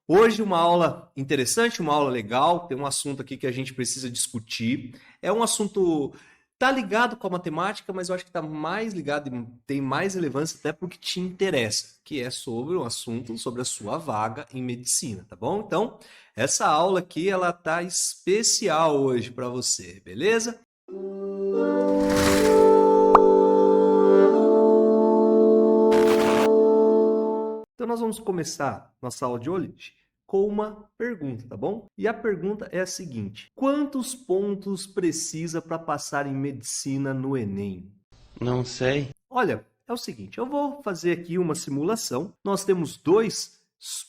Hoje uma aula interessante, uma aula legal, tem um assunto aqui que a gente precisa discutir. É um assunto tá ligado com a matemática, mas eu acho que está mais ligado e tem mais relevância até porque te interessa, que é sobre um assunto sobre a sua vaga em medicina, tá bom? Então, essa aula aqui ela tá especial hoje para você, beleza? Então nós vamos começar nossa aula de hoje com uma pergunta, tá bom? E a pergunta é a seguinte: quantos pontos precisa para passar em medicina no Enem? Não sei. Olha, é o seguinte, eu vou fazer aqui uma simulação. Nós temos dois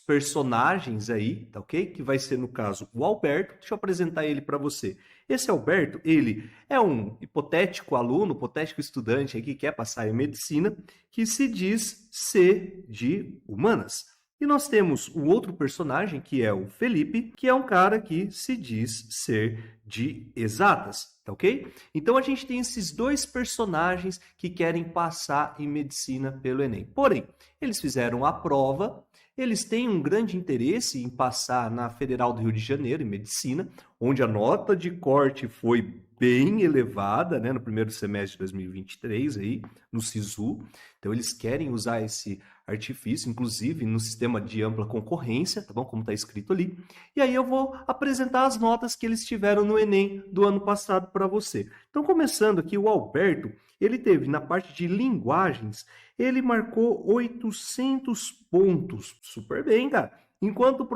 personagens aí, tá ok? Que vai ser, no caso, o Alberto. Deixa eu apresentar ele para você. Esse Alberto, ele é um hipotético aluno, hipotético estudante aí que quer passar em medicina, que se diz ser de humanas. E nós temos o outro personagem, que é o Felipe, que é um cara que se diz ser de exatas, tá ok? Então a gente tem esses dois personagens que querem passar em medicina pelo Enem. Porém, eles fizeram a prova, eles têm um grande interesse em passar na Federal do Rio de Janeiro, em medicina, onde a nota de corte foi bem elevada, né, no primeiro semestre de 2023, aí, no SISU. Então eles querem usar esse artifício, inclusive no sistema de ampla concorrência, tá bom? Como está escrito ali. E aí eu vou apresentar as notas que eles tiveram no Enem do ano passado para você. Então, começando aqui, o Alberto, ele teve na parte de linguagens, ele marcou 800 pontos. Super bem, cara. Enquanto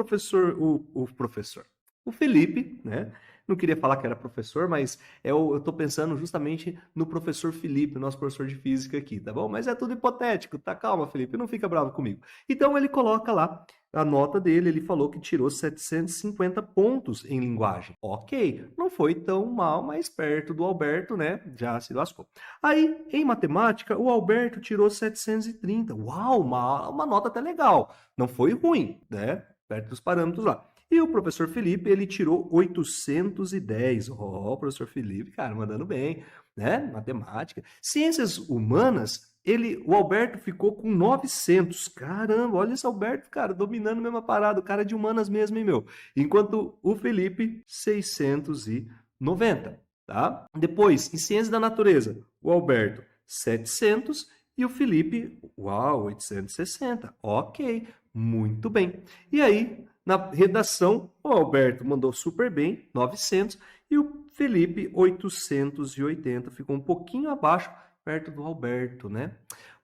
o Felipe, né? Não queria falar que era professor, mas eu estou pensando justamente no professor Felipe, nosso professor de física aqui, tá bom? Mas é tudo hipotético, tá? Calma, Felipe, não fica bravo comigo. Então ele coloca lá a nota dele, ele falou que tirou 750 pontos em linguagem. Ok, não foi tão mal, mas perto do Alberto, né? Já se lascou. Aí, em matemática, o Alberto tirou 730. Uau, uma nota até legal. Não foi ruim, né? Perto dos parâmetros lá. E o professor Felipe, ele tirou 810. Ó, o professor Felipe, cara, mandando bem, né? Matemática. Ciências humanas, o Alberto ficou com 900. Caramba, olha esse Alberto, cara, dominando a mesma parada, o cara de humanas mesmo, hein, meu? Enquanto o Felipe, 690, tá? Depois, em ciências da natureza, o Alberto, 700 e o Felipe, uau, 860. Ok, muito bem. E aí, na redação, o Alberto mandou super bem, 900, e o Felipe, 880. Ficou um pouquinho abaixo, perto do Alberto, né?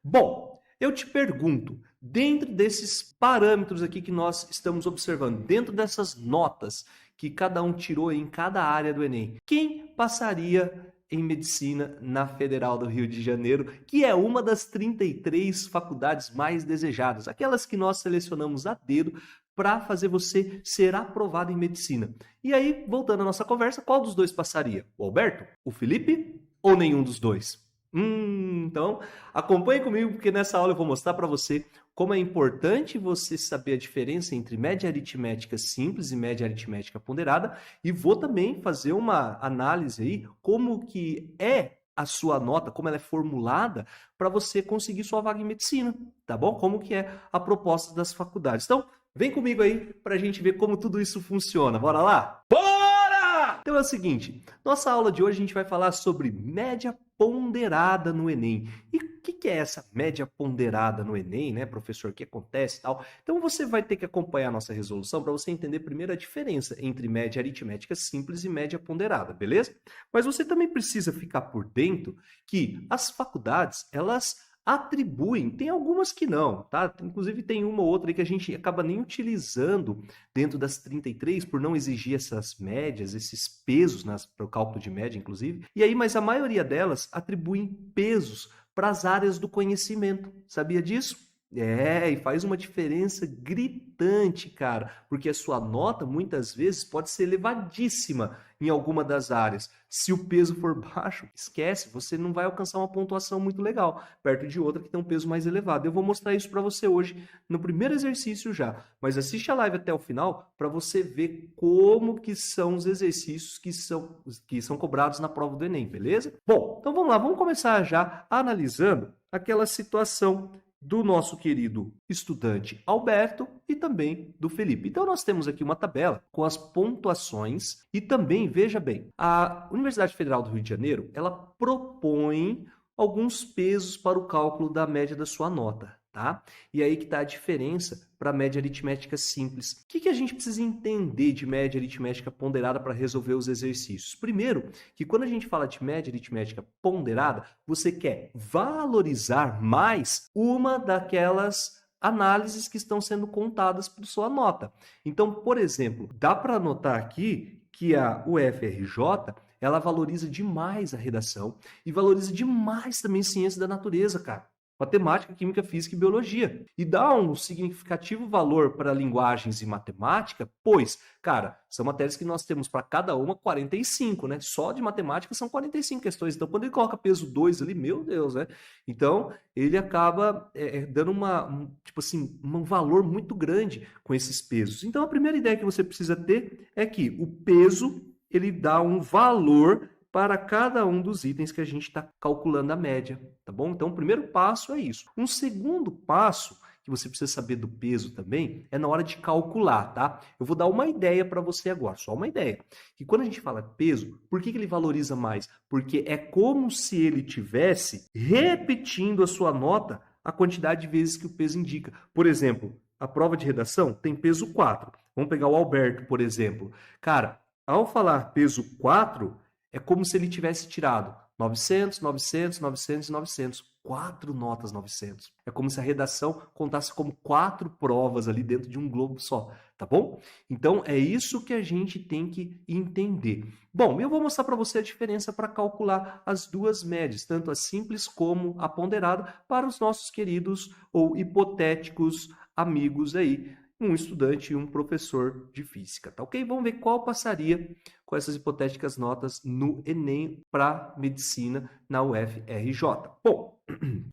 Bom, eu te pergunto, dentro desses parâmetros aqui que nós estamos observando, dentro dessas notas que cada um tirou em cada área do Enem, quem passaria em medicina na Federal do Rio de Janeiro, que é uma das 33 faculdades mais desejadas, aquelas que nós selecionamos a dedo para fazer você ser aprovado em medicina. E aí, voltando à nossa conversa, qual dos dois passaria? O Alberto? O Felipe? Ou nenhum dos dois? Então, acompanhe comigo porque nessa aula eu vou mostrar para você como é importante você saber a diferença entre média aritmética simples e média aritmética ponderada e vou também fazer uma análise aí como que é a sua nota, como ela é formulada para você conseguir sua vaga em medicina, tá bom? Como que é a proposta das faculdades. Então, vem comigo aí para a gente ver como tudo isso funciona. Bora lá? Bora! Então é o seguinte, nossa aula de hoje a gente vai falar sobre média ponderada no Enem. E o que é essa média ponderada no Enem, né, professor? O que acontece e tal? Então você vai ter que acompanhar a nossa resolução para você entender primeiro a diferença entre média aritmética simples e média ponderada, beleza? Mas você também precisa ficar por dentro que as faculdades, elas atribuem, tem algumas que não, tá? Inclusive tem uma ou outra aí que a gente acaba nem utilizando dentro das 33 por não exigir essas médias, esses pesos para o cálculo de média, inclusive. E aí, mas a maioria delas atribuem pesos para as áreas do conhecimento. Sabia disso? E faz uma diferença gritante, cara, porque a sua nota muitas vezes pode ser elevadíssima em alguma das áreas. Se o peso for baixo, esquece, você não vai alcançar uma pontuação muito legal, perto de outra que tem um peso mais elevado. Eu vou mostrar isso para você hoje no primeiro exercício já, mas assiste a live até o final para você ver como que são os exercícios que são cobrados na prova do Enem, beleza? Bom, então vamos lá, vamos começar já analisando aquela situação do nosso querido estudante Alberto e também do Felipe. Então, nós temos aqui uma tabela com as pontuações e também, veja bem, a Universidade Federal do Rio de Janeiro, ela propõe alguns pesos para o cálculo da média da sua nota, tá? E aí que está a diferença para a média aritmética simples. O que a gente precisa entender de média aritmética ponderada para resolver os exercícios? Primeiro, que quando a gente fala de média aritmética ponderada, você quer valorizar mais uma daquelas análises que estão sendo contadas por sua nota. Então, por exemplo, dá para notar aqui que a UFRJ, ela valoriza demais a redação e valoriza demais também ciência da natureza, cara. Matemática, química, física e biologia. E dá um significativo valor para linguagens e matemática, pois, cara, são matérias que nós temos para cada uma 45, né? Só de matemática são 45 questões. Então, quando ele coloca peso 2 ali, meu Deus, né? Então, ele acaba dando um valor muito grande com esses pesos. Então, a primeira ideia que você precisa ter é que o peso, ele dá um valor para cada um dos itens que a gente está calculando a média, tá bom? Então, o primeiro passo é isso. Um segundo passo, que você precisa saber do peso também, é na hora de calcular, tá? Eu vou dar uma ideia para você agora, só uma ideia. Que quando a gente fala peso, por que ele valoriza mais? Porque é como se ele tivesse repetindo a sua nota a quantidade de vezes que o peso indica. Por exemplo, a prova de redação tem peso 4. Vamos pegar o Alberto, por exemplo. Cara, ao falar peso 4, é como se ele tivesse tirado 900, 900, 900 e 900. 4 notas 900. É como se a redação contasse como 4 provas ali dentro de um globo só, tá bom? Então, é isso que a gente tem que entender. Bom, eu vou mostrar para você a diferença para calcular as duas médias, tanto a simples como a ponderada, para os nossos queridos ou hipotéticos amigos aí, um estudante e um professor de física, tá ok? Vamos ver qual passaria com essas hipotéticas notas no Enem para medicina na UFRJ. Bom,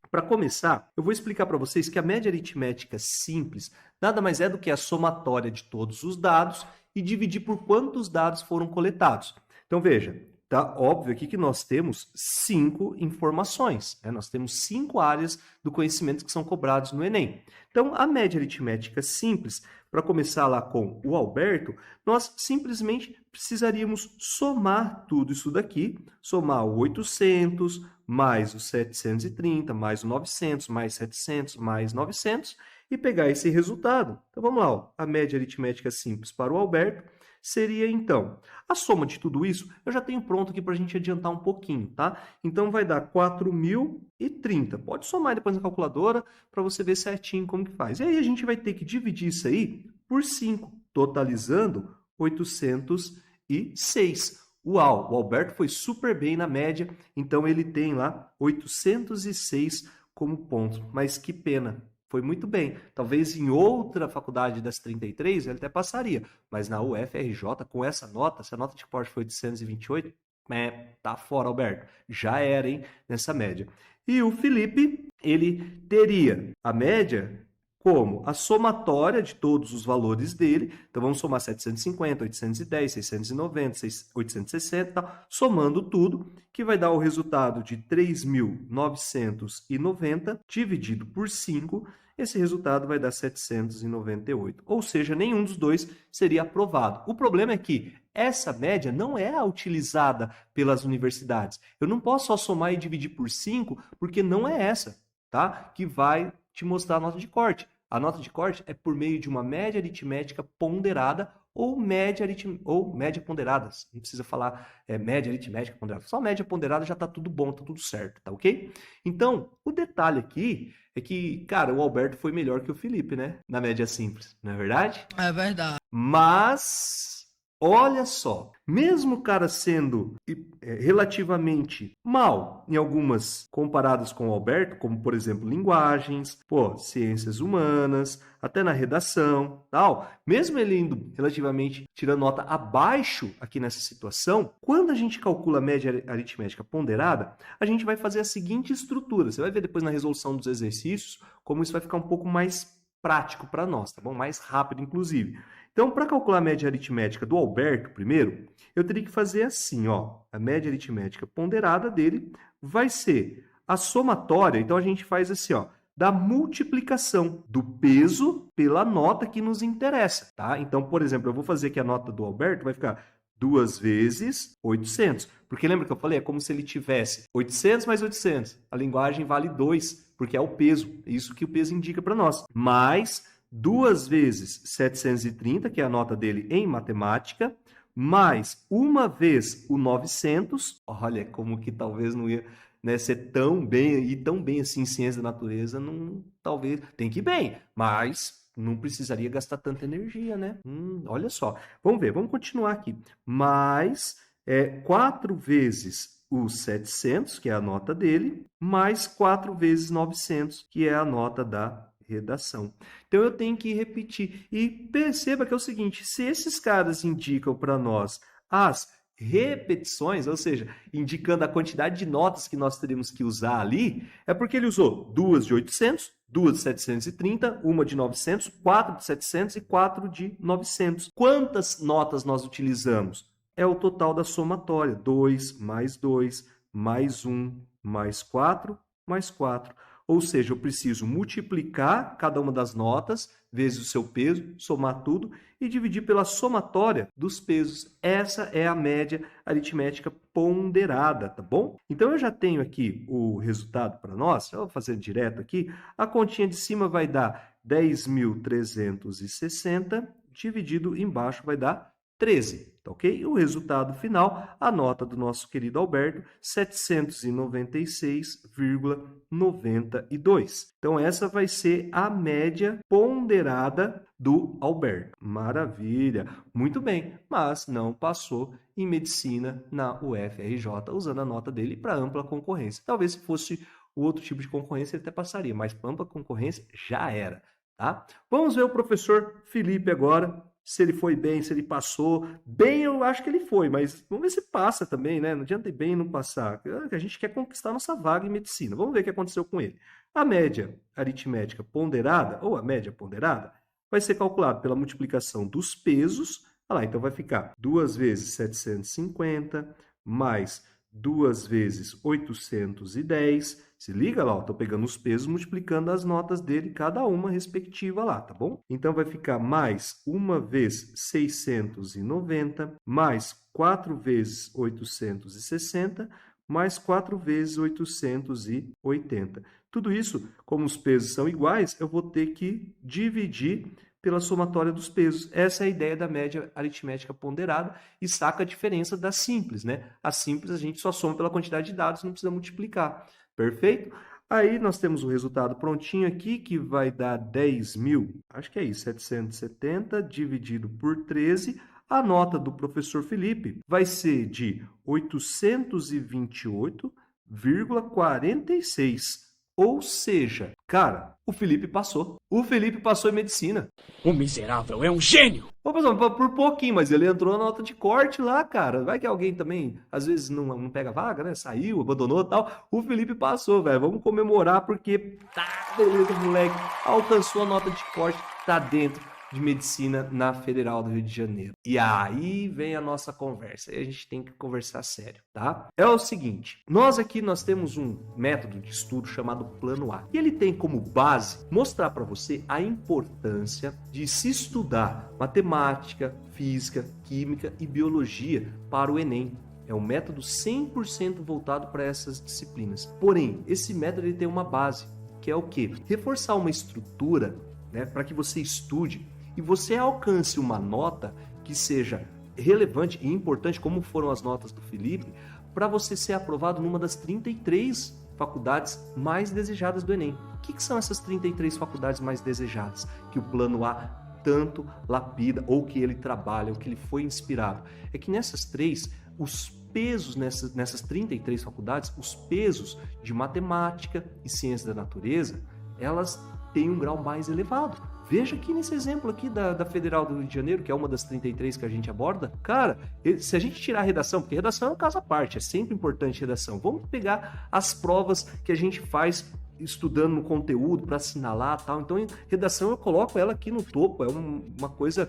para começar, eu vou explicar para vocês que a média aritmética simples nada mais é do que a somatória de todos os dados e dividir por quantos dados foram coletados. Então, veja, tá óbvio aqui que nós temos 5 informações, né? Nós temos 5 áreas do conhecimento que são cobrados no Enem. Então, a média aritmética simples, para começar lá com o Alberto, nós simplesmente precisaríamos somar tudo isso daqui, somar o 800, mais o 730, mais o 900, mais 700, mais 900, e pegar esse resultado. Então, vamos lá, ó. A média aritmética simples para o Alberto seria, então, a soma de tudo isso, eu já tenho pronto aqui para a gente adiantar um pouquinho, tá? Então, vai dar 4.030. Pode somar depois na calculadora para você ver certinho como que faz. E aí, a gente vai ter que dividir isso aí por 5, totalizando 806. Uau, o Alberto foi super bem na média, então ele tem lá 806 como ponto. Mas que pena, foi muito bem. Talvez em outra faculdade das 33 ele até passaria, mas na UFRJ, com essa nota, se a nota de corte foi 828, tá fora, Alberto. Já era, hein, nessa média. E o Felipe, ele teria a média como a somatória de todos os valores dele. Então, vamos somar 750, 810, 690, 860, tá? Somando tudo, que vai dar o resultado de 3.990 dividido por 5. Esse resultado vai dar 798. Ou seja, nenhum dos dois seria aprovado. O problema é que essa média não é a utilizada pelas universidades. Eu não posso só somar e dividir por 5, porque não é essa, tá? Que vai te mostrar a nota de corte. A nota de corte é por meio de uma média aritmética ponderada ou média ponderada. Não precisa falar média aritmética ponderada. Só média ponderada já está tudo bom, está tudo certo, tá ok? Então, o detalhe aqui é que, cara, o Alberto foi melhor que o Felipe, né? Na média simples, não é verdade? É verdade. Mas, olha só, mesmo o cara sendo relativamente mal em algumas comparadas com o Alberto, como, por exemplo, linguagens, ciências humanas, até na redação, tal, mesmo ele indo relativamente tirando nota abaixo aqui nessa situação, quando a gente calcula a média aritmética ponderada, a gente vai fazer a seguinte estrutura. Você vai ver depois na resolução dos exercícios como isso vai ficar um pouco mais prático para nós, tá bom? Mais rápido, inclusive. Então, para calcular a média aritmética do Alberto, primeiro, eu teria que fazer assim, ó. A média aritmética ponderada dele vai ser a somatória. Então, a gente faz assim, ó. da multiplicação do peso pela nota que nos interessa, tá? Então, por exemplo, eu vou fazer aqui a nota do Alberto, vai ficar 2 vezes 800. Porque lembra que eu falei? É como se ele tivesse 800 mais 800. A linguagem vale 2, porque é o peso. É isso que o peso indica para nós. Mais 2 vezes 730, que é a nota dele em matemática, mais uma vez o 900. Olha, como que talvez não ia, né, ser tão bem e tão bem assim em ciência da natureza, não, talvez tem que ir bem, mas não precisaria gastar tanta energia, né? Olha só. Vamos ver, vamos continuar aqui. Mais 4 vezes os 700, que é a nota dele, mais 4 vezes 900, que é a nota da redação. Então, eu tenho que repetir. E perceba que é o seguinte, se esses caras indicam para nós as repetições, ou seja, indicando a quantidade de notas que nós teríamos que usar ali, é porque ele usou 2 de 800, 2 de 730, uma de 900, 4 de 700 e 4 de 900. Quantas notas nós utilizamos? É o total da somatória, 2 mais 2, mais 1, mais 4, mais 4. Ou seja, eu preciso multiplicar cada uma das notas, vezes o seu peso, somar tudo e dividir pela somatória dos pesos. Essa é a média aritmética ponderada, tá bom? Então, eu já tenho aqui o resultado para nós. Eu vou fazer direto aqui. A continha de cima vai dar 10.360, dividido embaixo vai dar 13, tá ok? O resultado final, a nota do nosso querido Alberto, 796,92. Então, essa vai ser a média ponderada do Alberto. Maravilha! Muito bem, mas não passou em medicina na UFRJ, usando a nota dele para ampla concorrência. Talvez se fosse outro tipo de concorrência, ele até passaria, mas para ampla concorrência já era, tá? Vamos ver o professor Felipe agora. Se ele foi bem, se ele passou. Bem, eu acho que ele foi, mas vamos ver se passa também, né? Não adianta ir bem e não passar. A gente quer conquistar nossa vaga em medicina. Vamos ver o que aconteceu com ele. A média aritmética ponderada, ou a média ponderada, vai ser calculada pela multiplicação dos pesos. Olha lá, então vai ficar 2 vezes 750, mais 2 vezes 810. Se liga lá, estou pegando os pesos, multiplicando as notas dele, cada uma respectiva lá, tá bom? Então, vai ficar mais 1 vez 690, mais 4 vezes 860, mais 4 vezes 880. Tudo isso, como os pesos são iguais, eu vou ter que dividir pela somatória dos pesos. Essa é a ideia da média aritmética ponderada e saca a diferença da simples, né? A simples a gente só soma pela quantidade de dados, não precisa multiplicar. Perfeito? Aí nós temos o resultado prontinho aqui, que vai dar 10.000, acho que é isso, 770 dividido por 13. A nota do professor Felipe vai ser de 828,46. Ou seja, cara, o Felipe passou. O Felipe passou em medicina. O miserável é um gênio! Ô, pessoal, por pouquinho, mas ele entrou na nota de corte lá, cara. Vai que alguém também, às vezes, não pega vaga, né? Saiu, abandonou e tal. O Felipe passou, velho. Vamos comemorar porque tá, beleza, moleque. Alcançou a nota de corte, tá dentro de medicina na Federal do Rio de Janeiro. E aí vem a nossa conversa. Aí a gente tem que conversar sério, tá? É o seguinte, nós temos um método de estudo chamado Plano A. E ele tem como base mostrar para você a importância de se estudar matemática, física, química e biologia para o Enem. É um método 100% voltado para essas disciplinas. Porém, esse método ele tem uma base, que é o quê? Reforçar uma estrutura, né, para que você estude e você alcance uma nota que seja relevante e importante, como foram as notas do Felipe, para você ser aprovado numa das 33 faculdades mais desejadas do Enem. O que são essas 33 faculdades mais desejadas que o Plano A tanto lapida, ou que ele trabalha, ou que ele foi inspirado? É que nessas três, os pesos nessas 33 faculdades, os pesos de matemática e ciência da natureza, elas têm um grau mais elevado. Veja aqui nesse exemplo aqui da Federal do Rio de Janeiro, que é uma das 33 que a gente aborda. Cara, se a gente tirar a redação, porque redação é um caso à parte, é sempre importante redação. Vamos pegar as provas que a gente faz estudando no conteúdo para assinalar e tal. Então, em redação eu coloco ela aqui no topo, é uma coisa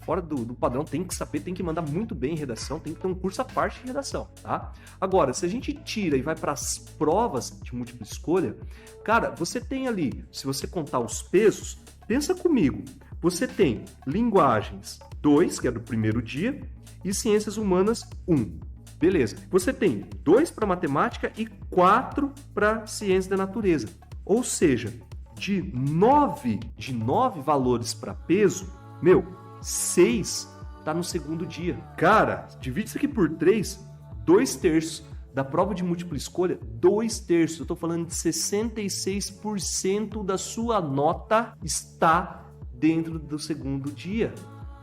fora do padrão, tem que saber, tem que mandar muito bem em redação, tem que ter um curso à parte de redação, tá? Agora, se a gente tira e vai para as provas de múltipla escolha, cara, você tem ali, se você contar os pesos, pensa comigo, você tem linguagens 2, que é do primeiro dia, e ciências humanas 1. Beleza. Você tem 2 para matemática e 4 para ciência da natureza. Ou seja, de 9 valores para peso, 6 tá no segundo dia. Cara, divide isso aqui por 3, 2/3 da prova de múltipla escolha, 2/3. Eu tô falando de 66% da sua nota está dentro do segundo dia.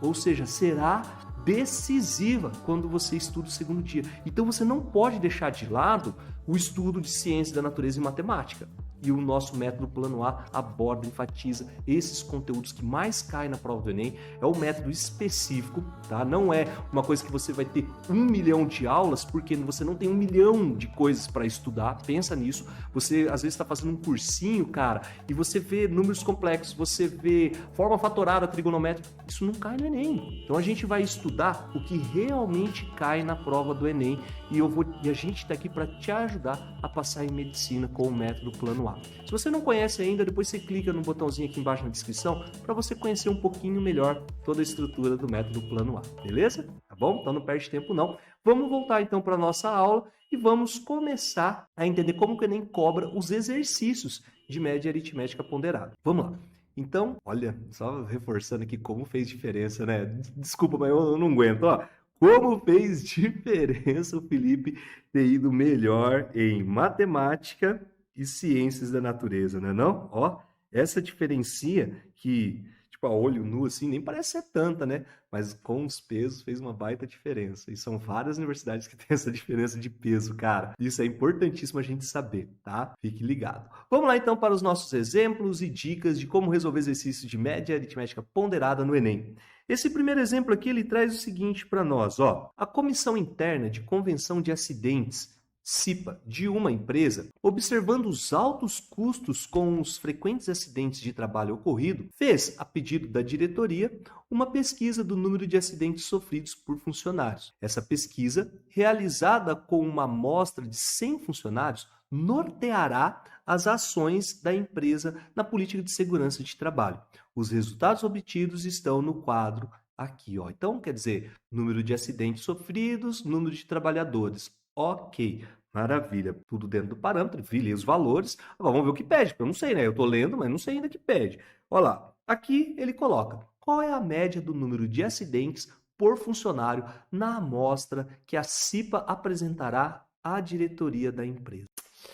Ou seja, será decisiva quando você estuda o segundo dia. Então você não pode deixar de lado o estudo de ciência da natureza e matemática. E o nosso método Plano A aborda, enfatiza esses conteúdos que mais caem na prova do Enem. É um método específico, tá? Não é uma coisa que você vai ter 1 milhão de aulas, porque você não tem 1 milhão de coisas para estudar. Pensa nisso. Você, às vezes, está fazendo um cursinho, cara, e você vê números complexos, você vê forma fatorada, trigonométrica. Isso não cai no Enem. Então, a gente vai estudar o que realmente cai na prova do Enem. E a gente está aqui para te ajudar a passar em medicina com o método Plano A. Se você não conhece ainda, depois você clica no botãozinho aqui embaixo na descrição para você conhecer um pouquinho melhor toda a estrutura do método Plano A, beleza? Tá bom? Então não perde tempo não. Vamos voltar então para a nossa aula e vamos começar a entender como que o Enem cobra os exercícios de média aritmética ponderada. Vamos lá. Então, olha, só reforçando aqui como fez diferença, né? Desculpa, mas eu não aguento, ó. Como fez diferença o Felipe ter ido melhor em matemática e ciências da natureza, né não? Ó, essa diferencinha que, tipo, a olho nu, assim, nem parece ser tanta, né? Mas com os pesos fez uma baita diferença. E são várias universidades que têm essa diferença de peso, cara. Isso é importantíssimo a gente saber, tá? Fique ligado. Vamos lá, então, para os nossos exemplos e dicas de como resolver exercícios de média aritmética ponderada no Enem. Esse primeiro exemplo aqui, ele traz o seguinte para nós, ó. A Comissão Interna de Convenção de Acidentes, CIPA, de uma empresa, observando os altos custos com os frequentes acidentes de trabalho ocorrido, fez, a pedido da diretoria, uma pesquisa do número de acidentes sofridos por funcionários. Essa pesquisa, realizada com uma amostra de 100 funcionários, norteará as ações da empresa na política de segurança de trabalho. Os resultados obtidos estão no quadro aqui, ó. Então, quer dizer, número de acidentes sofridos, número de trabalhadores. Ok, maravilha, tudo dentro do parâmetro, vi os valores. Agora vamos ver o que pede, porque eu não sei, né? Eu estou lendo, mas não sei ainda o que pede. Olha lá, aqui ele coloca, qual é a média do número de acidentes por funcionário na amostra que a CIPA apresentará à diretoria da empresa.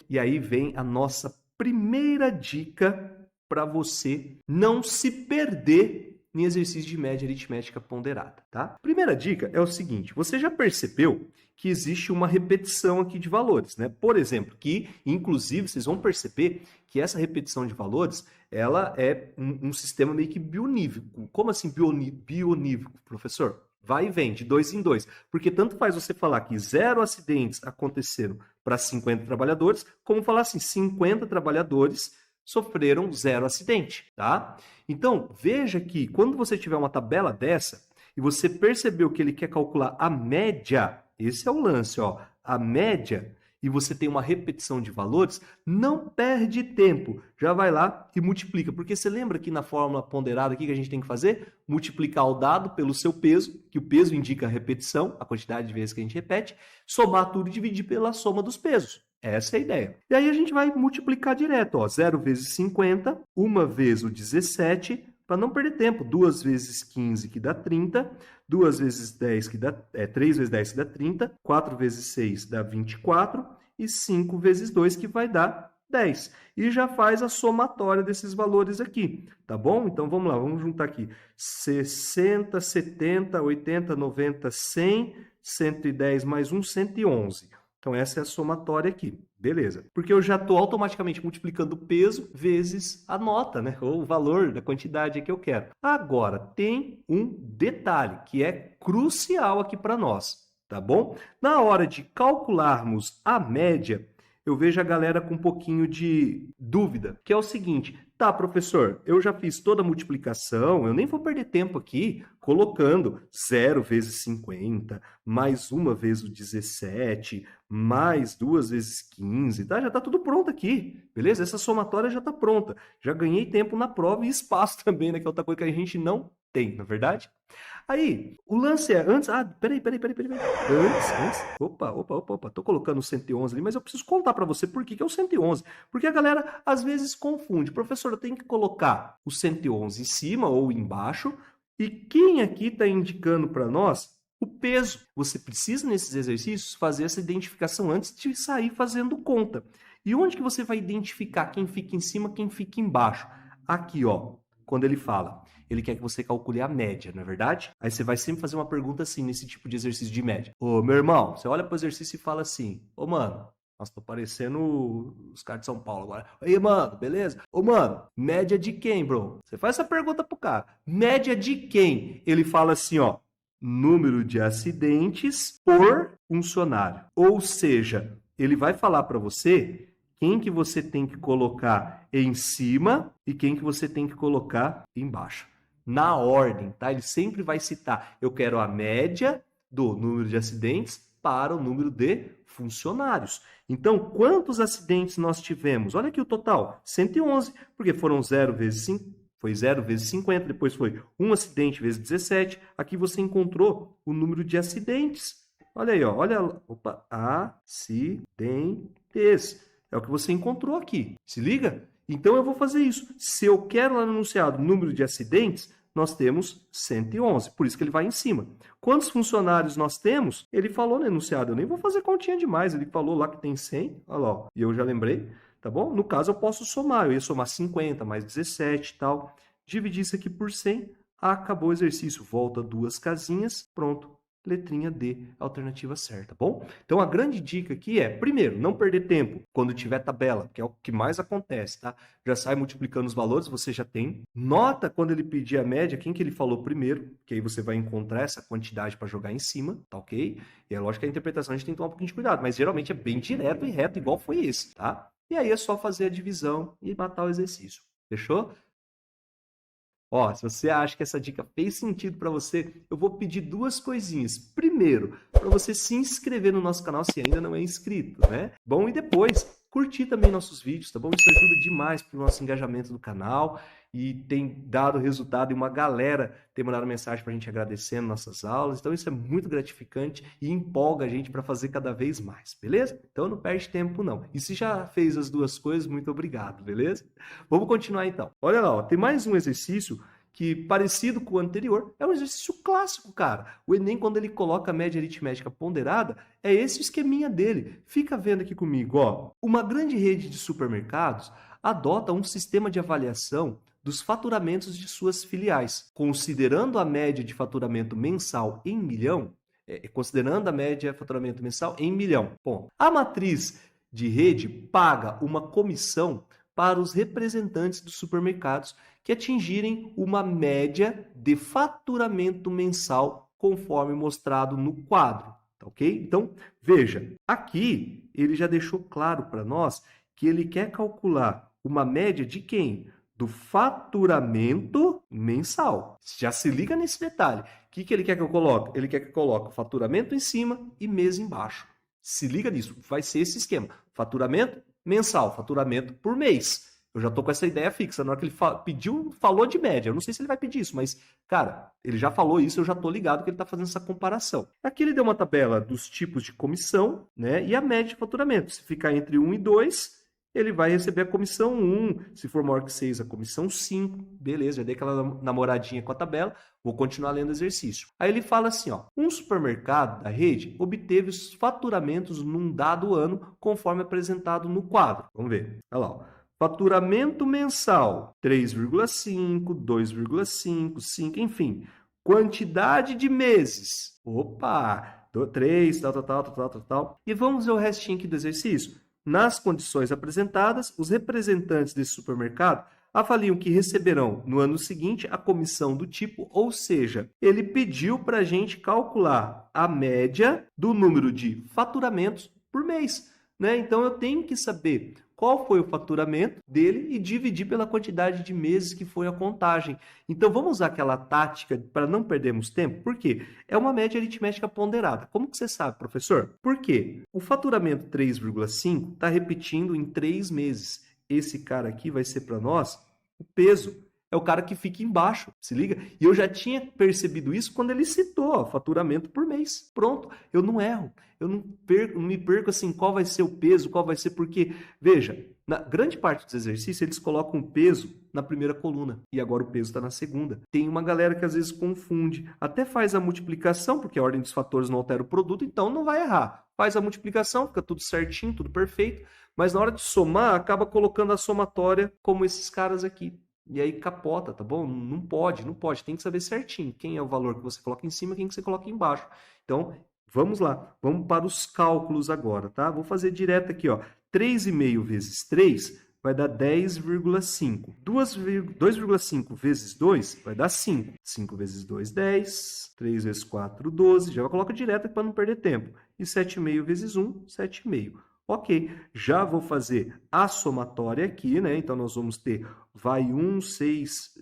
E aí vem a nossa primeira dica para você não se perder em exercício de média aritmética ponderada, tá? Primeira dica é o seguinte, você já percebeu que existe uma repetição aqui de valores, né? Por exemplo, que, inclusive, vocês vão perceber que essa repetição de valores, ela é um sistema meio que bionívoco. Como assim bionívoco, professor? Vai e vem, de 2 em 2. Porque tanto faz você falar que 0 acidentes aconteceram para 50 trabalhadores, como falar assim, 50 trabalhadores sofreram 0 acidente, tá? Então, veja que quando você tiver uma tabela dessa, e você percebeu que ele quer calcular a média, esse é o lance, ó, a média, e você tem uma repetição de valores, não perde tempo. Já vai lá e multiplica. Porque você lembra que na fórmula ponderada aqui que a gente tem que fazer? Multiplicar o dado pelo seu peso, que o peso indica a repetição, a quantidade de vezes que a gente repete, somar tudo e dividir pela soma dos pesos. Essa é a ideia. E aí a gente vai multiplicar direto, ó, 0 vezes 50, 1 vez o 17, para não perder tempo, 2 vezes 15 que dá 30, 2 vezes 10 que dá 3 vezes 10 que dá 30, 4 vezes 6 dá 24 e 5 vezes 2 que vai dar 10. E já faz a somatória desses valores aqui, tá bom? Então vamos lá, vamos juntar aqui 60, 70, 80, 90, 100, 110 mais 1, 111. Então essa é a somatória aqui. Beleza. Porque eu já estou automaticamente multiplicando o peso vezes a nota, né? Ou o valor da quantidade que eu quero. Agora, tem um detalhe que é crucial aqui para nós, tá bom? Na hora de calcularmos a média, eu vejo a galera com um pouquinho de dúvida, que é o seguinte: tá, professor, eu já fiz toda a multiplicação, eu nem vou perder tempo aqui colocando 0 vezes 50, mais 1 vezes o 17, mais 2 vezes 15, tá? Já tá tudo pronto aqui, beleza? Essa somatória já tá pronta. Já ganhei tempo na prova e espaço também, né? Que é outra coisa que a gente não tem, na verdade? Aí, o lance é, antes... Ah, peraí. Opa. Tô colocando o 111 ali, mas eu preciso contar para você por que é o 111. Porque a galera, às vezes, confunde. Professor, eu tenho que colocar o 111 em cima ou embaixo. E quem aqui está indicando para nós o peso? Você precisa, nesses exercícios, fazer essa identificação antes de sair fazendo conta. E onde que você vai identificar quem fica em cima, quem fica embaixo? Aqui, ó, quando ele fala... Ele quer que você calcule a média, não é verdade? Aí você vai sempre fazer uma pergunta assim, nesse tipo de exercício de média. Ô, meu irmão, você olha pro exercício e fala assim: ô, mano, nossa, tô parecendo os caras de São Paulo agora. Aí, mano, beleza? Ô, mano, média de quem, bro? Você faz essa pergunta pro cara. Média de quem? Ele fala assim, ó: número de acidentes por funcionário. Ou seja, ele vai falar para você quem que você tem que colocar em cima e quem que você tem que colocar embaixo. Na ordem, tá? Ele sempre vai citar: eu quero a média do número de acidentes para o número de funcionários. Então, quantos acidentes nós tivemos? Olha aqui o total, 111, porque foram 0 vezes 5, foi 0 vezes 50, depois foi 1 acidente vezes 17. Aqui você encontrou o número de acidentes. Olha aí, ó, olha, opa, acidentes. É o que você encontrou aqui. Se liga? Então eu vou fazer isso. Se eu quero lá no enunciado o número de acidentes, nós temos 111. Por isso que ele vai em cima. Quantos funcionários nós temos? Ele falou no enunciado. Eu nem vou fazer continha demais. Ele falou lá que tem 100. Olha lá, ó. E eu já lembrei. Tá bom? No caso, eu posso somar. Eu ia somar 50 mais 17 e tal. Dividir isso aqui por 100. Acabou o exercício. Volta 2 casinhas. Pronto. Letrinha D, alternativa certa, bom? Então, a grande dica aqui é, primeiro, não perder tempo quando tiver tabela, que é o que mais acontece, tá? Já sai multiplicando os valores, você já tem. Nota quando ele pedir a média, quem que ele falou primeiro, que aí você vai encontrar essa quantidade para jogar em cima, tá ok? E é lógico que a interpretação a gente tem que tomar um pouquinho de cuidado, mas geralmente é bem direto e reto, igual foi esse, tá? E aí é só fazer a divisão e matar o exercício, fechou? Ó, se você acha que essa dica fez sentido para você, eu vou pedir 2 coisinhas. Primeiro, para você se inscrever no nosso canal se ainda não é inscrito, né? Bom, e depois, curtir também nossos vídeos, tá bom? Isso ajuda demais para o nosso engajamento do canal e tem dado resultado e uma galera tem mandado mensagem para a gente agradecendo nossas aulas. Então isso é muito gratificante e empolga a gente para fazer cada vez mais, beleza? Então não perde tempo não. E se já fez as 2 coisas, muito obrigado, beleza? Vamos continuar então. Olha lá, ó, tem mais um exercício que, parecido com o anterior, é um exercício clássico, cara. O Enem, quando ele coloca a média aritmética ponderada, é esse o esqueminha dele. Fica vendo aqui comigo, ó. Uma grande rede de supermercados adota um sistema de avaliação dos faturamentos de suas filiais, considerando a média de faturamento mensal em milhão, considerando a média de faturamento mensal em milhão. Bom, a matriz de rede paga uma comissão para os representantes dos supermercados que atingirem uma média de faturamento mensal conforme mostrado no quadro, tá ok? Então, veja, aqui ele já deixou claro para nós que ele quer calcular uma média de quem? Do faturamento mensal. Já se liga nesse detalhe. O que ele quer que eu coloque? Ele quer que eu coloque o faturamento em cima e mês embaixo. Se liga nisso, vai ser esse esquema. Faturamento mensal, faturamento por mês. Eu já tô com essa ideia fixa. Na hora que ele pediu, falou de média. Eu não sei se ele vai pedir isso, mas, cara, ele já falou isso, eu já tô ligado que ele tá fazendo essa comparação. Aqui ele deu uma tabela dos tipos de comissão, né? E a média de faturamento. Se ficar entre 1 e 2, ele vai receber a comissão 1. Se for maior que 6, a comissão 5. Beleza, já dei aquela namoradinha com a tabela. Vou continuar lendo o exercício. Aí ele fala assim, ó: um supermercado da rede obteve os faturamentos num dado ano, conforme apresentado no quadro. Vamos ver. Olha lá, ó. Faturamento mensal, 3,5, 2,5, 5, enfim. Quantidade de meses. Opa! 3, tal. E vamos ver o restinho aqui do exercício. Nas condições apresentadas, os representantes desse supermercado avaliam que receberão no ano seguinte a comissão do tipo, ou seja, ele pediu para a gente calcular a média do número de faturamentos por mês. né? Então eu tenho que saber qual foi o faturamento dele e dividir pela quantidade de meses que foi a contagem. Então vamos usar aquela tática para não perdermos tempo? Por quê? É uma média aritmética ponderada. Como que você sabe, professor? Por quê? O faturamento 3,5 está repetindo em 3 meses. Esse cara aqui vai ser para nós o peso. É o cara que fica embaixo, se liga? E eu já tinha percebido isso quando ele citou, ó, faturamento por mês. Pronto, eu não erro. Eu não me perco assim, qual vai ser o peso, qual vai ser, porque, veja, na grande parte dos exercícios eles colocam o peso na primeira coluna e agora o peso está na segunda. Tem uma galera que às vezes confunde, até faz a multiplicação, porque a ordem dos fatores não altera o produto, então não vai errar. Faz a multiplicação, fica tudo certinho, tudo perfeito, mas na hora de somar, acaba colocando a somatória como esses caras aqui. E aí capota, tá bom? Não pode. Tem que saber certinho quem é o valor que você coloca em cima e quem que você coloca embaixo. Então, vamos lá. Vamos para os cálculos agora, tá? Vou fazer direto aqui, ó. 3,5 vezes 3 vai dar 10,5. 2,5 vezes 2 vai dar 5. 5 vezes 2, 10. 3 vezes 4, 12. Já coloco direto para não perder tempo. E 7,5 vezes 1, 7,5. Ok, já vou fazer a somatória aqui, né? Então, nós vamos ter, vai 1, 6,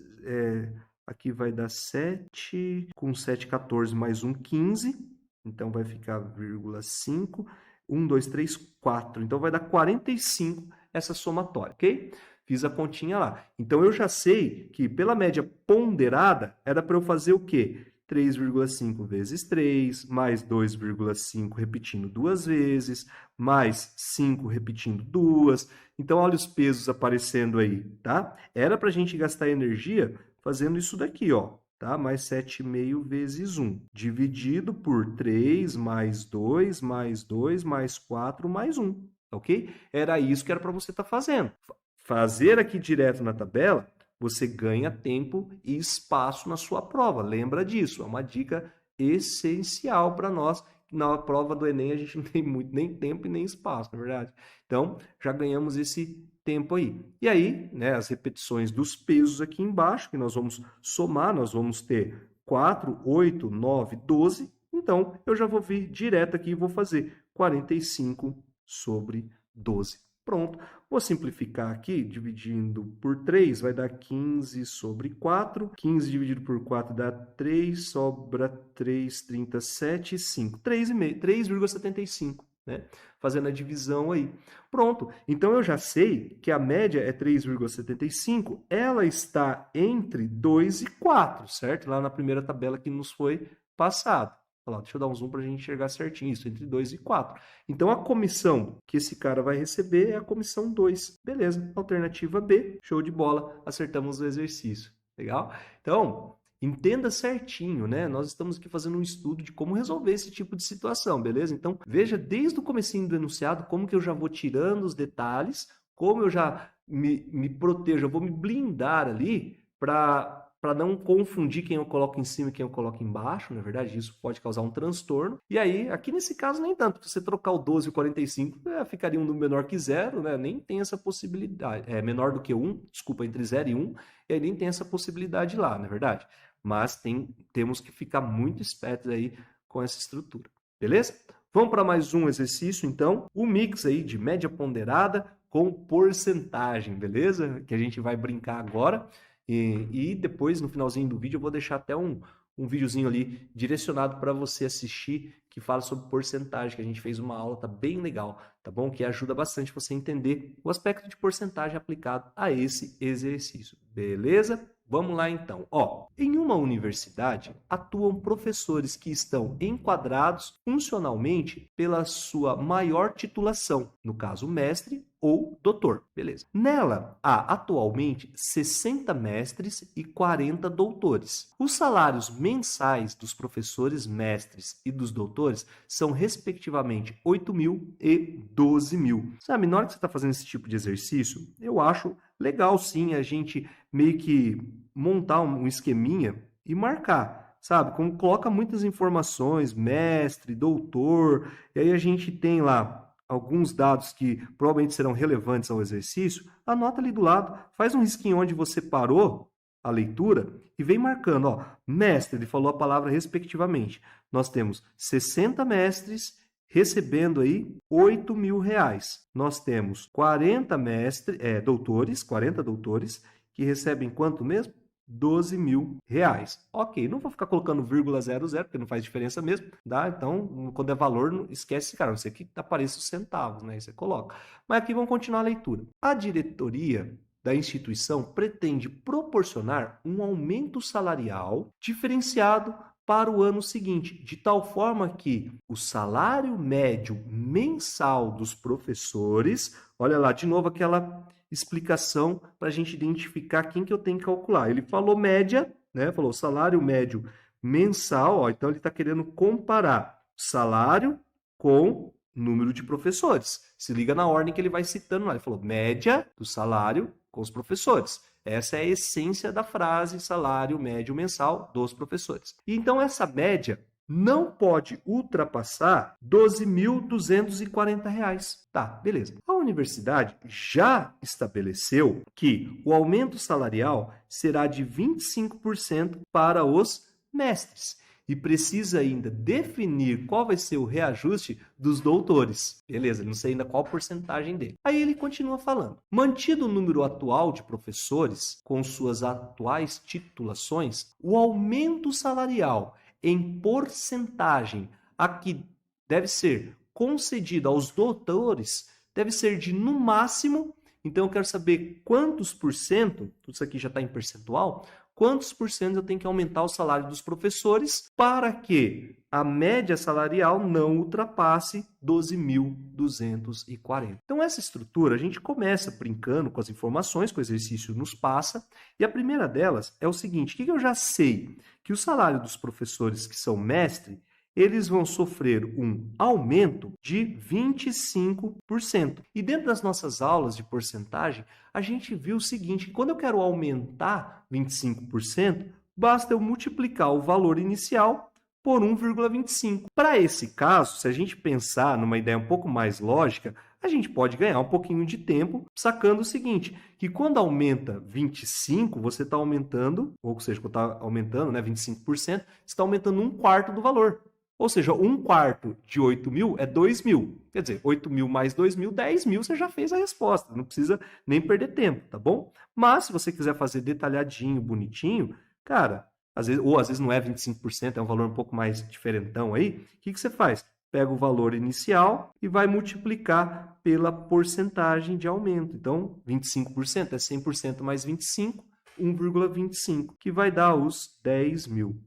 aqui vai dar 7, com 7, 14, mais 1, 15. Então, vai ficar vírgula 5, 1, 2, 3, 4. Então, vai dar 45 essa somatória, ok? Fiz a continha lá. Então, eu já sei que pela média ponderada, era para eu fazer o quê? 3,5 vezes 3, mais 2,5 repetindo 2 vezes, mais 5 repetindo 2. Então, olha os pesos aparecendo aí, tá? Era para a gente gastar energia fazendo isso daqui, ó, tá? Mais 7,5 vezes 1, dividido por 3, mais 2, mais 2, mais 4, mais 1, ok? Era isso que era para você estar fazendo. Fazer aqui direto na tabela, você ganha tempo e espaço na sua prova. Lembra disso, é uma dica essencial para nós. Na prova do Enem a gente não tem muito nem tempo e nem espaço, na verdade. Então, já ganhamos esse tempo aí. E aí, né, as repetições dos pesos aqui embaixo, que nós vamos somar, nós vamos ter 4, 8, 9, 12. Então, eu já vou vir direto aqui e vou fazer 45 sobre 12. Pronto. Vou simplificar aqui, dividindo por 3, vai dar 15 sobre 4. 15 dividido por 4 dá 3, sobra 3, 37, 5. 3,75, né? Fazendo a divisão aí. Pronto. Então, eu já sei que a média é 3,75. Ela está entre 2 e 4, certo? Lá na primeira tabela que nos foi passado. Olha lá, deixa eu dar um zoom para a gente enxergar certinho isso, entre 2 e 4. Então, a comissão que esse cara vai receber é a comissão 2. Beleza, alternativa B, show de bola, acertamos o exercício. Legal? Então, entenda certinho, né? Nós estamos aqui fazendo um estudo de como resolver esse tipo de situação, beleza? Então, veja desde o comecinho do enunciado como que eu já vou tirando os detalhes, como eu já me protejo, eu vou me blindar ali para não confundir quem eu coloco em cima e quem eu coloco embaixo, na verdade, isso pode causar um transtorno. E aí, aqui nesse caso, nem tanto. Se você trocar o 12 e o 45, ficaria um número menor que 0, né? Nem tem essa possibilidade. É menor do que 1, desculpa, entre 0 e 1, e aí nem tem essa possibilidade lá, na verdade. Mas temos que ficar muito espertos aí com essa estrutura, beleza? Vamos para mais um exercício, então. O mix aí de média ponderada com porcentagem, beleza? Que a gente vai brincar agora. E depois, no finalzinho do vídeo, eu vou deixar até um videozinho ali direcionado para você assistir, que fala sobre porcentagem, que a gente fez uma aula, tá bem legal, tá bom? Que ajuda bastante você a entender o aspecto de porcentagem aplicado a esse exercício, beleza? Vamos lá então. Ó, em uma universidade, atuam professores que estão enquadrados funcionalmente pela sua maior titulação, no caso, mestre ou doutor. Beleza. Nela, há atualmente 60 mestres e 40 doutores. Os salários mensais dos professores mestres e dos doutores são, respectivamente, 8 mil e 12 mil. Sabe, na hora que você está fazendo esse tipo de exercício, eu acho legal, sim, a gente meio que montar um esqueminha e marcar, sabe? Como coloca muitas informações, mestre, doutor, e aí a gente tem lá alguns dados que provavelmente serão relevantes ao exercício, anota ali do lado, faz um risquinho onde você parou a leitura e vem marcando, ó, mestre, ele falou a palavra respectivamente. Nós temos 60 mestres recebendo aí R$8.000. Nós temos 40 doutores, 40 doutores, que recebem quanto mesmo? R$12.000. Ok, não vou ficar colocando 0,00, porque não faz diferença mesmo, tá? Então, quando é valor, não esquece esse cara, não sei que apareça os centavos, né? Aí você coloca. Mas aqui vamos continuar a leitura. A diretoria da instituição pretende proporcionar um aumento salarial diferenciado para o ano seguinte, de tal forma que o salário médio mensal dos professores, olha lá, de novo aquela explicação para a gente identificar quem que eu tenho que calcular. Ele falou média, né? Falou salário médio mensal, ó, então ele está querendo comparar salário com número de professores. Se liga na ordem que ele vai citando lá. Ele falou média do salário com os professores. Essa é a essência da frase salário médio mensal dos professores. E então essa média não pode ultrapassar R$12.240. Tá, beleza. A universidade já estabeleceu que o aumento salarial será de 25% para os mestres. E precisa ainda definir qual vai ser o reajuste dos doutores. Beleza, não sei ainda qual porcentagem dele. Aí ele continua falando. Mantido o número atual de professores, com suas atuais titulações, o aumento salarial em porcentagem a que deve ser concedido aos doutores deve ser de, no máximo, então eu quero saber quantos por cento, tudo isso aqui já está em percentual, quantos por cento eu tenho que aumentar o salário dos professores para que a média salarial não ultrapasse 12.240. Então, essa estrutura, a gente começa brincando com as informações que o exercício nos passa, e a primeira delas é o seguinte, o que eu já sei? Que o salário dos professores que são mestre, eles vão sofrer um aumento de 25%. E dentro das nossas aulas de porcentagem, a gente viu o seguinte, que quando eu quero aumentar 25%, basta eu multiplicar o valor inicial por 1,25. Para esse caso, se a gente pensar numa ideia um pouco mais lógica, a gente pode ganhar um pouquinho de tempo sacando o seguinte, que quando aumenta 25, você está aumentando, ou seja, quando está aumentando 25%, você está aumentando 1/4 do valor. Ou seja, 1/4 de 8.000 é 2.000. Quer dizer, 8.000 mais 2.000, 10.000, você já fez a resposta. Não precisa nem perder tempo, tá bom? Mas, se você quiser fazer detalhadinho, bonitinho, cara, às vezes não é 25%, é um valor um pouco mais diferentão aí, o que você faz? Pega o valor inicial e vai multiplicar pela porcentagem de aumento. Então, 25% é 100% mais 25, 1,25, que vai dar os 10.000.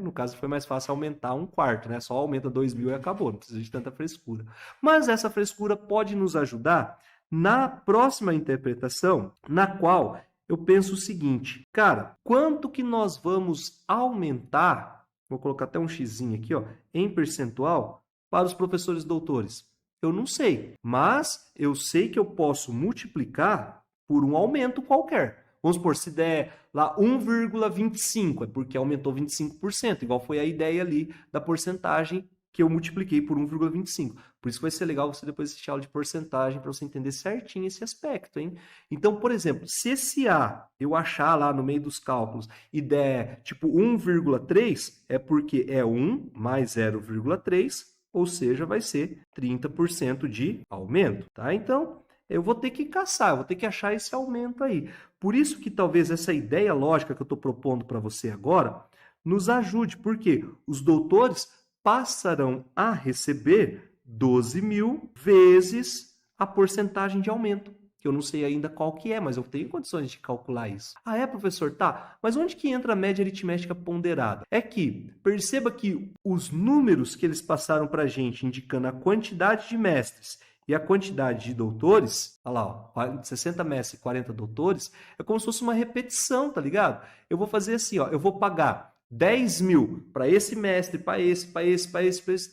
No caso, foi mais fácil aumentar 1/4, né? Só aumenta 2.000 e acabou, não precisa de tanta frescura. Mas essa frescura pode nos ajudar na próxima interpretação, na qual eu penso o seguinte, cara, quanto que nós vamos aumentar, vou colocar até um xizinho aqui, ó, em percentual, para os professores doutores? Eu não sei, mas eu sei que eu posso multiplicar por um aumento qualquer. Vamos supor, se der lá 1,25, é porque aumentou 25%, igual foi a ideia ali da porcentagem que eu multipliquei por 1,25. Por isso que vai ser legal você depois assistir a aula de porcentagem para você entender certinho esse aspecto, hein? Então, por exemplo, se esse A eu achar lá no meio dos cálculos e der tipo 1,3, é porque é 1 mais 0,3, ou seja, vai ser 30% de aumento, tá? Então, eu vou ter que caçar, eu vou ter que achar esse aumento aí. Por isso que talvez essa ideia lógica que eu estou propondo para você agora nos ajude, porque os doutores passarão a receber 12.000 vezes a porcentagem de aumento, que eu não sei ainda qual que é, mas eu tenho condições de calcular isso. Ah, é, professor? Tá, mas onde que entra a média aritmética ponderada? É que, perceba que os números que eles passaram para a gente, indicando a quantidade de mestres e a quantidade de doutores, olha lá, ó, 60 mestres e 40 doutores, é como se fosse uma repetição, tá ligado? Eu vou fazer assim, ó, eu vou pagar 10.000 para esse mestre, para esse.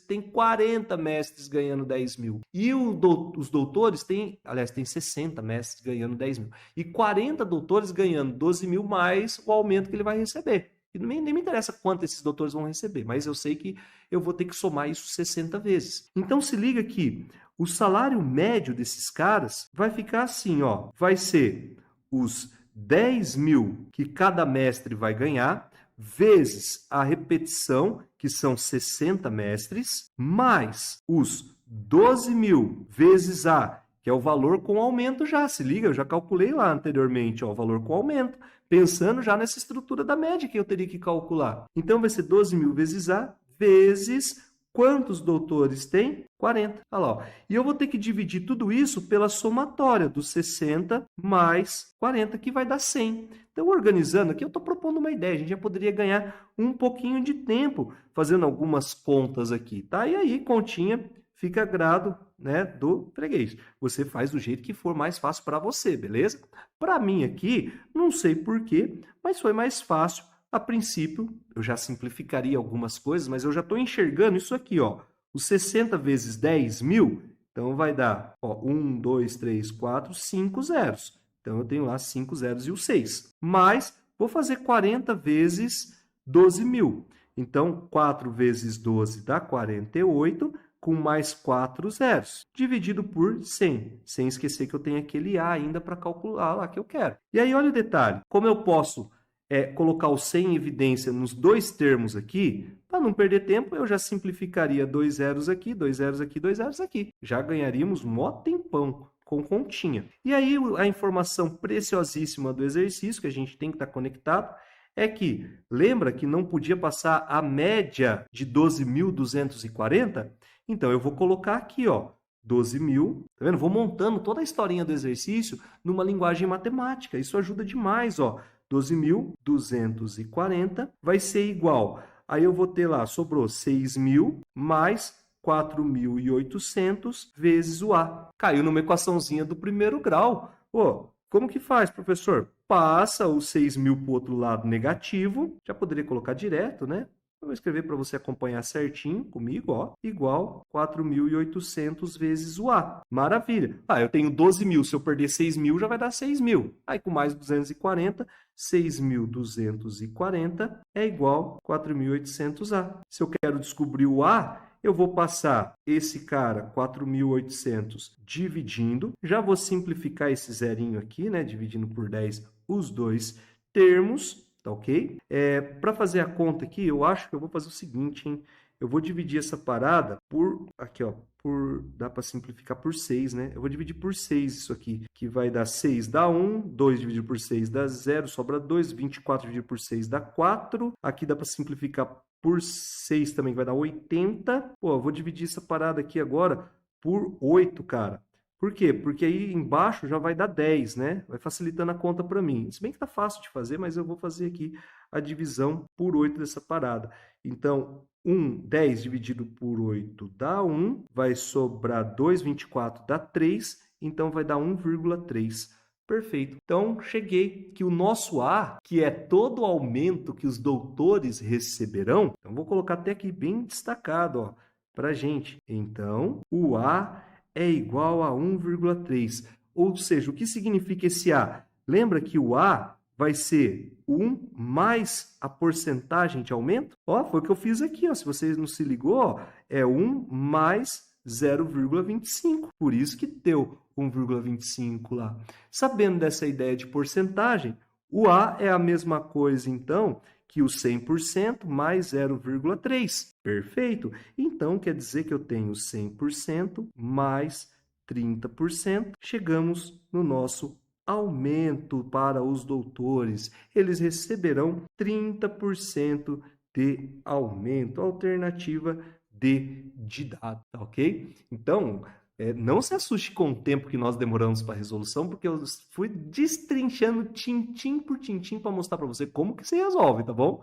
Tem 40 mestres ganhando 10.000. E os doutores tem 60 mestres ganhando 10.000. E 40 doutores ganhando 12.000 mais o aumento que ele vai receber. E nem me interessa quanto esses doutores vão receber, mas eu sei que eu vou ter que somar isso 60 vezes. Então se liga aqui, o salário médio desses caras vai ficar assim, ó, vai ser os 10.000 que cada mestre vai ganhar, vezes a repetição, que são 60 mestres, mais os 12.000 vezes A, que é o valor com aumento já. Se liga, eu já calculei lá anteriormente, ó, o valor com aumento, pensando já nessa estrutura da média que eu teria que calcular. Então, vai ser 12.000 vezes A, vezes quantos doutores tem? 40. Olha lá, ó. E eu vou ter que dividir tudo isso pela somatória dos 60 mais 40, que vai dar 100. Então, organizando aqui, eu estou propondo uma ideia. A gente já poderia ganhar um pouquinho de tempo fazendo algumas contas aqui, tá? E aí, continha fica a grado, né, do freguês. Você faz do jeito que for mais fácil para você, beleza? Para mim aqui, não sei porquê, mas foi mais fácil. A princípio, eu já simplificaria algumas coisas, mas eu já estou enxergando isso aqui, ó. Os 60 vezes 10.000, então vai dar, ó, 1, 2, 3, 4, 5 zeros. Então, eu tenho lá 5 zeros e o 6. Mas, vou fazer 40 vezes 12.000. Então, 4 vezes 12 dá 48, com mais 4 zeros, dividido por 100, sem esquecer que eu tenho aquele A ainda para calcular lá que eu quero. E aí, olha o detalhe, como eu posso colocar o 100 em evidência nos dois termos aqui, para não perder tempo, eu já simplificaria 2 zeros aqui, 2 zeros aqui, 2 zeros aqui. Já ganharíamos mó tempão com continha. E aí, a informação preciosíssima do exercício, que a gente tem que estar conectado, é que, lembra que não podia passar a média de 12.240? Então, eu vou colocar aqui, ó, 12.000, tá vendo? Vou montando toda a historinha do exercício numa linguagem matemática. Isso ajuda demais, ó. 12.240 vai ser igual. Aí eu vou ter lá, sobrou 6.000 mais 4.800 vezes o A. Caiu numa equaçãozinha do primeiro grau. Pô, como que faz, professor? Passa os 6.000 para o outro lado negativo. Já poderia colocar direto, né? Eu vou escrever para você acompanhar certinho comigo, ó, igual 4.800 vezes o A. Maravilha. Ah, eu tenho 12.000, se eu perder 6.000 já vai dar 6.000. Aí com mais 240, 6.240 é igual 4.800A. Se eu quero descobrir o A, eu vou passar esse cara, 4.800, dividindo. Já vou simplificar esse zerinho aqui, né? Dividindo por 10 os dois termos. Tá ok? Para fazer a conta aqui, eu acho que eu vou fazer o seguinte, hein? Eu vou dividir essa parada por, aqui ó, dá para simplificar por 6, né? Eu vou dividir por 6 isso aqui, que vai dar 6 dá 1, 2 dividido por 6 dá 0, sobra 2, 24 dividido por 6 dá 4. Aqui dá para simplificar por 6 também, que vai dar 80. Pô, eu vou dividir essa parada aqui agora por 8, cara. Por quê? Porque aí embaixo já vai dar 10, né? Vai facilitando a conta para mim. Se bem que tá fácil de fazer, mas eu vou fazer aqui a divisão por 8 dessa parada. Então, 10 dividido por 8 dá 1, vai sobrar 2, 24 dá 3, então vai dar 1,3. Perfeito. Então, cheguei que o nosso A, que é todo o aumento que os doutores receberão, então vou colocar até aqui bem destacado, ó, para gente. Então, o A é igual a 1,3. Ou seja, o que significa esse A? Lembra que o A vai ser 1 mais a porcentagem de aumento? Ó, foi o que eu fiz aqui, ó. Se você não se ligou, ó, é 1 mais 0,25. Por isso que deu 1,25 lá. Sabendo dessa ideia de porcentagem, o A é a mesma coisa, então, que o 100% mais 0,3. Perfeito? Então, quer dizer que eu tenho 100% mais 30%. Chegamos no nosso aumento para os doutores. Eles receberão 30% de aumento. Alternativa D de dado, tá ok? Então, não se assuste com o tempo que nós demoramos para a resolução, porque eu fui destrinchando tintim por tintim para mostrar para você como que se resolve, tá bom?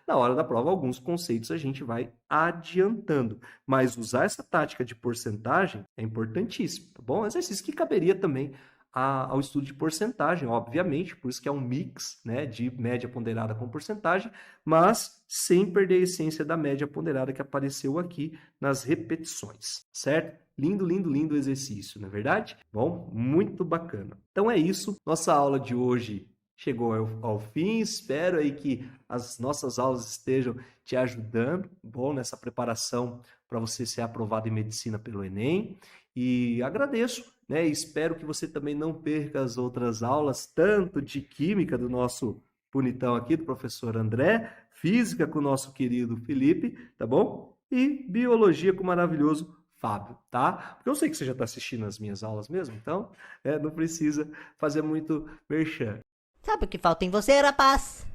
Na hora da prova, alguns conceitos a gente vai adiantando, mas usar essa tática de porcentagem é importantíssimo, tá bom? Exercício que caberia também ao estudo de porcentagem, obviamente, por isso que é um mix, né, de média ponderada com porcentagem, mas sem perder a essência da média ponderada que apareceu aqui nas repetições, certo? Lindo, lindo, lindo exercício, não é verdade? Bom, muito bacana. Então é isso, nossa aula de hoje chegou ao fim. Espero aí que as nossas aulas estejam te ajudando, bom, nessa preparação para você ser aprovado em medicina pelo Enem. E agradeço, né? Espero que você também não perca as outras aulas, tanto de química do nosso bonitão aqui, do professor André, física com o nosso querido Felipe, tá bom? e biologia com o maravilhoso Fábio, tá? Porque eu sei que você já está assistindo as minhas aulas mesmo, então não precisa fazer muito merchan. Sabe o que falta em você, rapaz?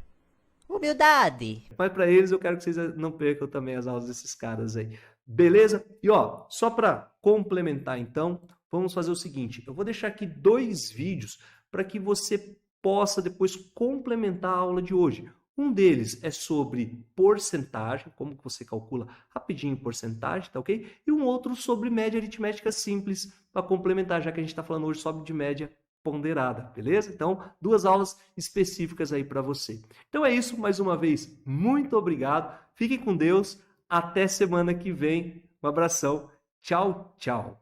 Humildade. Mas para eles eu quero que vocês não percam também as aulas desses caras aí. Beleza? E ó, só para complementar então, vamos fazer o seguinte, eu vou deixar aqui 2 vídeos para que você possa depois complementar a aula de hoje. Um deles é sobre porcentagem, como que você calcula rapidinho porcentagem, tá ok? E um outro sobre média aritmética simples, para complementar, já que a gente está falando hoje só de média ponderada, beleza? Então, 2 aulas específicas aí para você. Então é isso, mais uma vez, muito obrigado, fiquem com Deus, até semana que vem, um abração, tchau, tchau.